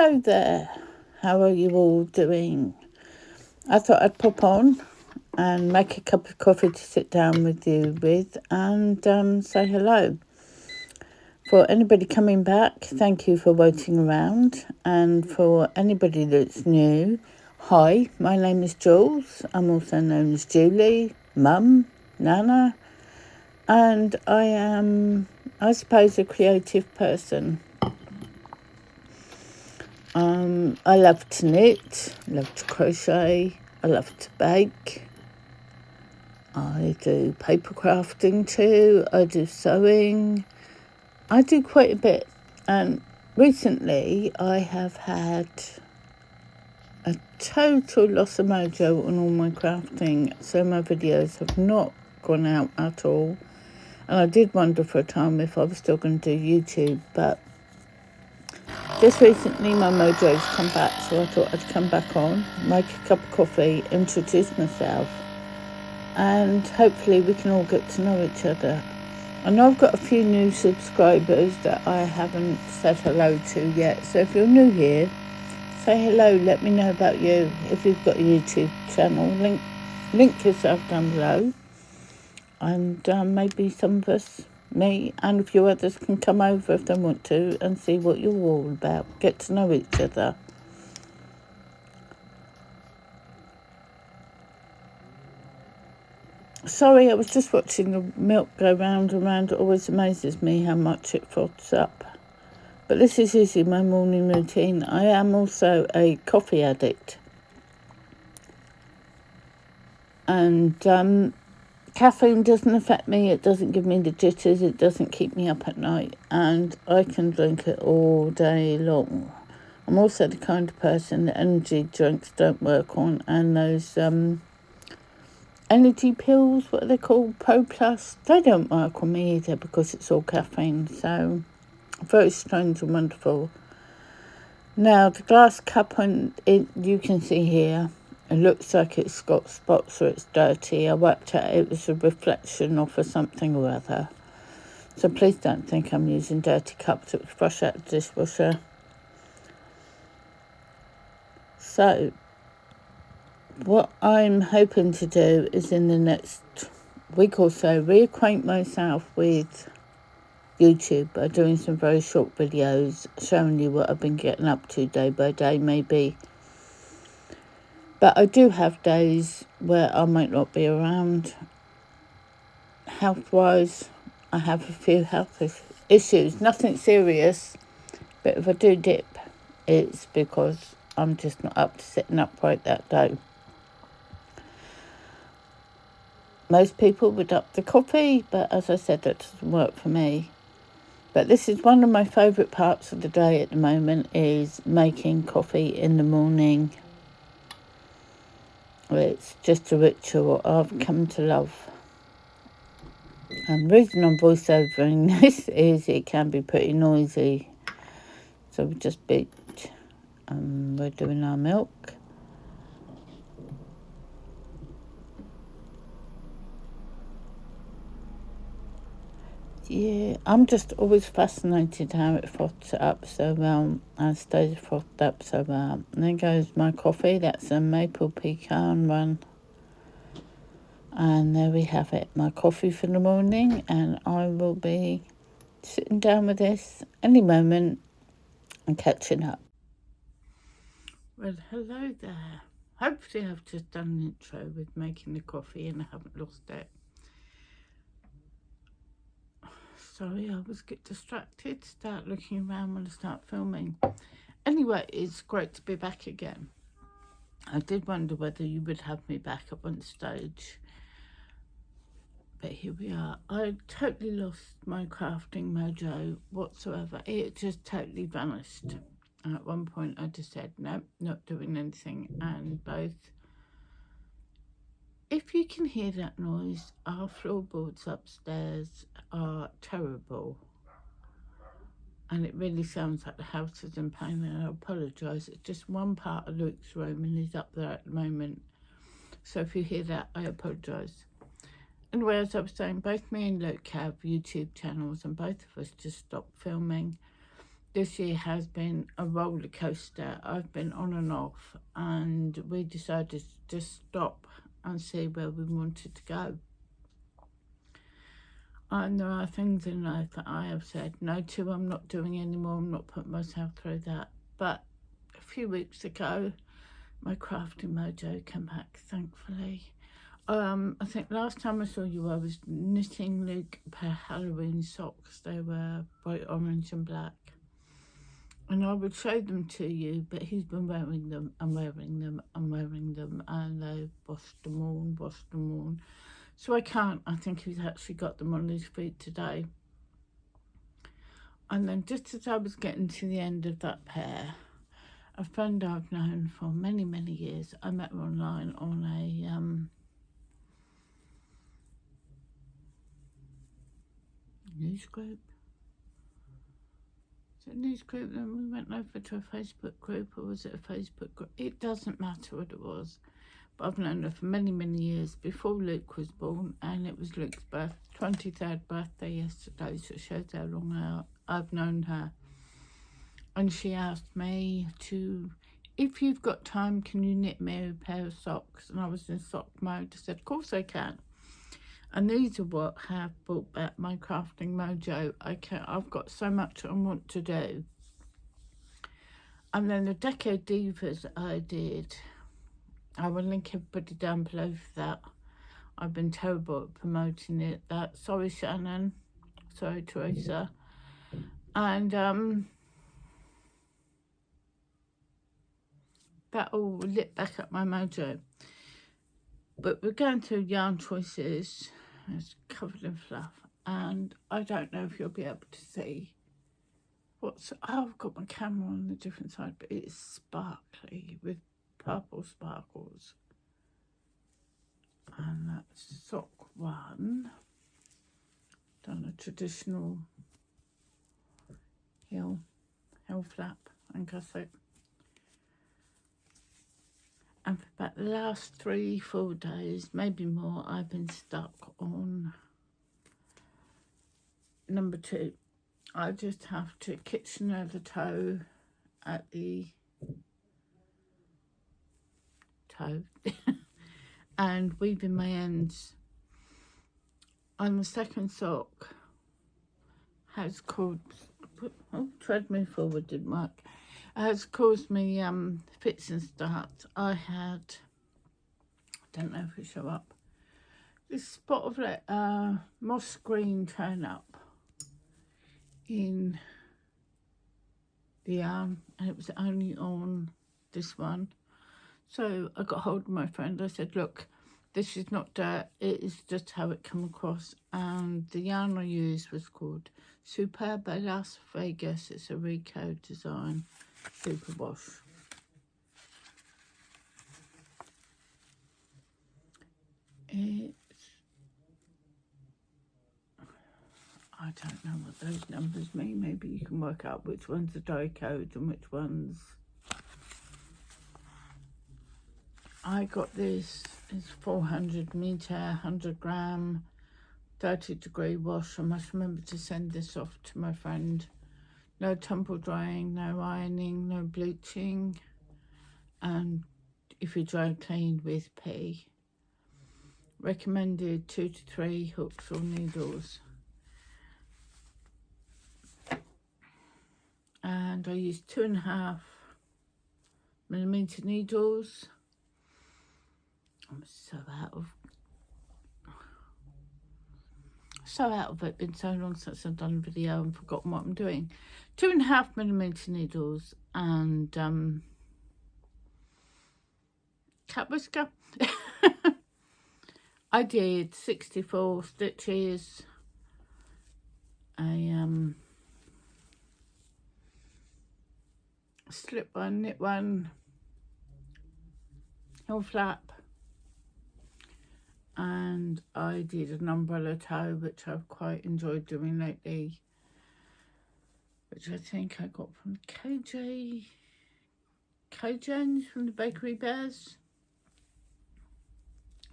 hello there. How are you all doing? I thought I'd pop on and make a cup of coffee to sit down with you with and say hello. For anybody coming back, thank you for waiting around. And for anybody that's new, hi, my name is Jules. I'm also known as Julie, Mum, Nana, and I am, I suppose, a creative person. I love to knit, love to crochet, I love to bake. I do paper crafting too, I do sewing. I do quite a bit. And recently I have had a total loss of mojo on all my crafting. So my videos have not gone out at all. And I did wonder for a time if I was still going to do YouTube, but just recently my mojo's come back, so I thought I'd come back on, make a cup of coffee, introduce myself, and hopefully we can all get to know each other. I know I've got a few new subscribers that I haven't said hello to yet, so if you're new here, say hello, let me know about you. If you've got a YouTube channel, link yourself down below, and maybe some of us, me and a few others, can come over if they want to and see what you're all about, get to know each other. Sorry, I was just watching the milk go round and round. It always amazes me how much it froths up. But this is usually my morning routine. I am also a coffee addict. And caffeine doesn't affect me. It doesn't give me the jitters. It doesn't keep me up at night. And I can drink it all day long. I'm also the kind of person that energy drinks don't work on. And those energy pills, what are they called? Pro Plus. They don't work on me either because it's all caffeine. So very strange and wonderful. Now, the glass cup, you can see here, it looks like it's got spots or it's dirty. I worked out it was a reflection off of something or other. So please don't think I'm using dirty cups. It was fresh out of the dishwasher. So, what I'm hoping to do is in the next week or so, reacquaint myself with YouTube by doing some very short videos showing you what I've been getting up to day by day maybe. But I do have days where I might not be around. Health-wise, I have a few health issues, nothing serious, but if I do dip, it's because I'm just not up to sitting upright that day. Most people would up the coffee, but as I said, that doesn't work for me. But this is one of my favourite parts of the day at the moment, is making coffee in the morning. It's just a ritual I've come to love. And the reason I'm voiceovering this is it can be pretty noisy. So we just beat, we're doing our milk. Yeah, I'm just always fascinated how it froths it up so well and stays frothed up so well. And there goes my coffee. That's a maple pecan one. And there we have it, my coffee for the morning. And I will be sitting down with this any moment and catching up. Well, hello there. Hopefully I've just done an intro with making the coffee and I haven't lost it. Sorry, I always get distracted, start looking around when I start filming. Anyway, it's great to be back again. I did wonder whether you would have me back at one stage. But here we are. I totally lost my crafting mojo whatsoever. It just totally vanished. At one point I just said, nope, not doing anything. And both, if you can hear that noise, our floorboards upstairs are terrible. And it really sounds like the house is in pain, and I apologise. It's just one part of Luke's room and he's up there at the moment. So if you hear that, I apologise. Anyway, as I was saying, both me and Luke have YouTube channels and both of us just stopped filming. this year has been a roller coaster. I've been on and off, and we decided to just stop and see where we wanted to go. And there are things in life that I have said no to. I'm not doing anymore. I'm not putting myself through that. But a few weeks ago, my crafting mojo came back, thankfully. I think last time I saw you, I was knitting Luke a pair of Halloween socks. They were bright orange and black. And I would show them to you, but he's been wearing them and wearing them and wearing them, and they've washed them all. So I can't. I think he's actually got them on his feet today. And then just as I was getting to the end of that pair, a friend I've known for many, many years, I met her online on a news group. Is it a news group? Then we went over to a Facebook group, or was it a Facebook group? It doesn't matter what it was. But I've known her for many, many years, before Luke was born, and it was Luke's 23rd birthday yesterday, so it shows how long I've known her. And she asked me to, if you've got time, can you knit me a pair of socks? And I was in sock mode. I said, of course I can. And these are what have brought back my crafting mojo. I've got so much I want to do. And then the Deco Divas I did, I will link everybody down below for that. I've been terrible at promoting it. Sorry, Shannon. Sorry, Teresa. And that all lit back up my mojo. But we're going through yarn choices. It's covered in fluff. And I don't know if you'll be able to see I've got my camera on the different side, but it's sparkly with purple sparkles. And that's sock 1. Done a traditional heel flap and gusset. And for about the last 3-4 days, maybe more, I've been stuck on number 2. I just have to kitchener the toe at the toe and weaving my ends. On the second sock has caused, tread me forward didn't work, has caused me fits and starts. I don't know if it show up, this spot of moss green turn up in the yarn, and it was only on this one. So I got hold of my friend. I said, look, this is not dirt, it is just how it come across. And the yarn I used was called Superb by Las Vegas. It's a Rico design, super wash. I don't know what those numbers mean. Maybe you can work out which ones are die codes and which ones. I got this, it's 400 metre, 100 gram, 30 degree wash. I must remember to send this off to my friend. No tumble drying, no ironing, no bleaching. And if you dry clean with P. Recommended 2 to 3 hooks or needles. And I used 2.5mm needles. I'm so out of it. Been so long since I've done a video and forgotten what I'm doing. 2.5mm needles and cat whisker. I did 64 stitches. I slip one, knit one, heel flap, and I did an umbrella toe, which I've quite enjoyed doing lately, which I think I got from KJ's from the Bakery Bears,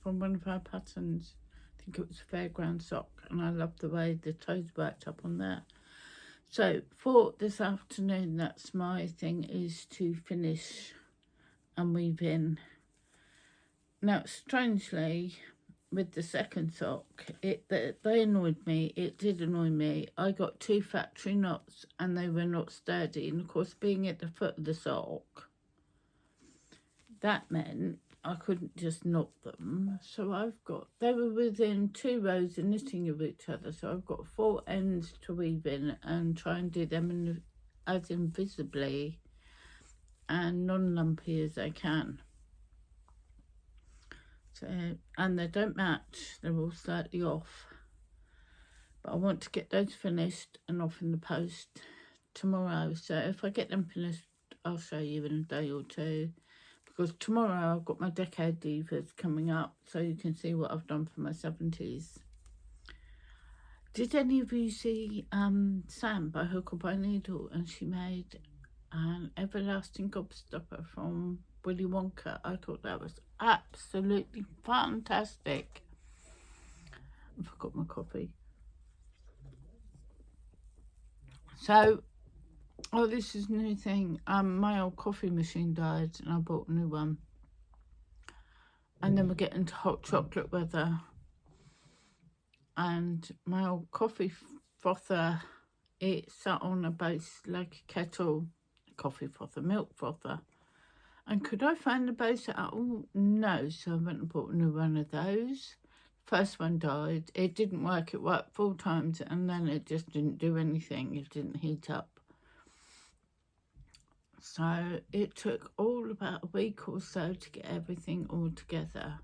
from one of our patterns. I think it was a fairground sock, and I love the way the toes worked up on there. So for this afternoon, that's my thing, is to finish and weave in. Now, strangely, with the second sock, they annoyed me. It did annoy me. I got 2 factory knots and they were not sturdy. And of course, being at the foot of the sock, that meant I couldn't just knot them. So they were within 2 rows of knitting of each other. So I've got 4 ends to weave in and try and do them as invisibly and non-lumpy as I can. So, and they don't match, they're all slightly off. But I want to get those finished and off in the post tomorrow. So if I get them finished, I'll show you in a day or 2. Because tomorrow I've got my Decade Divas coming up, so you can see what I've done for my 70s. Did any of you see Sam by Hook or by Needle? And she made an everlasting gobstopper from Willy Wonka. I thought that was absolutely fantastic. I forgot my coffee. So, this is a new thing. My old coffee machine died and I bought a new one. And then we're getting to hot chocolate weather. And my old coffee frother, it sat on a base like a kettle. Coffee frother, milk frother. And could I find the base at all? No, so I went and bought a new one of those. First one died. It didn't work. It worked 4 times and then it just didn't do anything. It didn't heat up. So it took all about a week or so to get everything all together.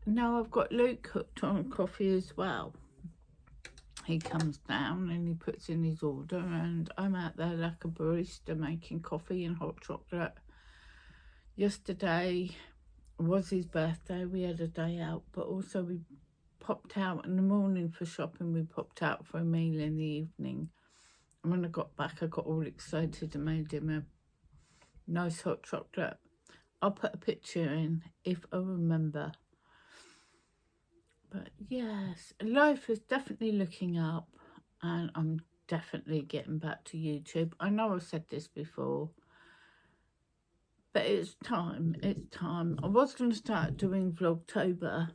Now I've got Luke hooked on coffee as well. He comes down and he puts in his order and I'm out there like a barista making coffee and hot chocolate. Yesterday was his birthday. We had a day out, but also we popped out in the morning for shopping. We popped out for a meal in the evening. And when I got back, I got all excited and made him a nice hot chocolate. I'll put a picture in if I remember. But yes, life is definitely looking up and I'm definitely getting back to YouTube. I know I've said this before, but it's time. I was going to start doing Vlogtober,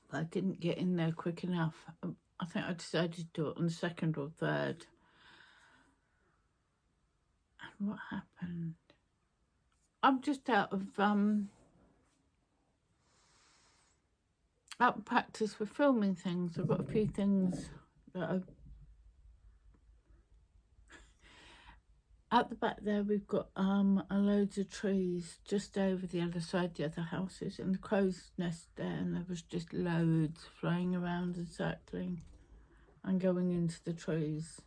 but I didn't get in there quick enough. I think I decided to do it on the 2nd or 3rd. And what happened? I'm just out of practice for filming things. I've got a few things that I've... At the back there we've got a loads of trees just over the other side, the other houses, and the crow's nest there, and there was just loads flying around and circling and going into the trees.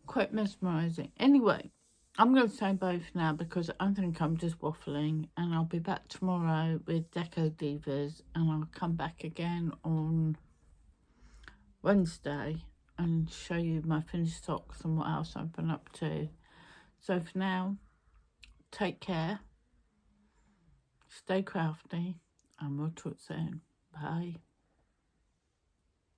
Quite mesmerising. Anyway, I'm going to say bye for now because I think I'm just waffling, and I'll be back tomorrow with Deco Divas, and I'll come back again on Wednesday and show you my finished socks and what else I've been up to. So for now, take care, stay crafty, and we'll talk soon. Bye.